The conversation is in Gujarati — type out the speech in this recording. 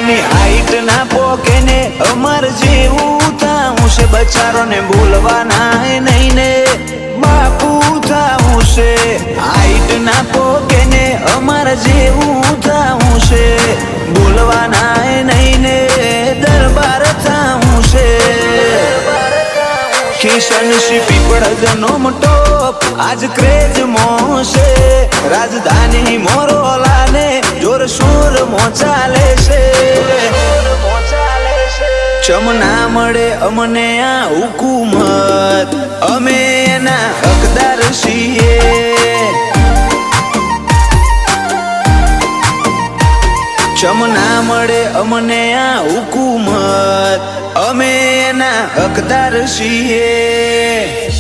કોકની હાઈટ ના પોકે ને અમર જેવું થાવું છે, બચારો ને બોલવાના નહીં ને બાપુ થાવું છે. હાઈટ ના પોકે ને અમર જેવું થાવું છે, બોલવાના નહીં ને દરબાર થાવું છે. કિશન પીપળજ નો ટોપ આજ ક્રેજ મોશે, રાજધાની મોરોલા ને જોરશોર મોચાલે છે. ચમના મળે અમને આ હુકુમત, અમે એના હકદાર છીએ. ચમના મળે અમને આ હુકુમત, અમે એના હકદાર છીએ.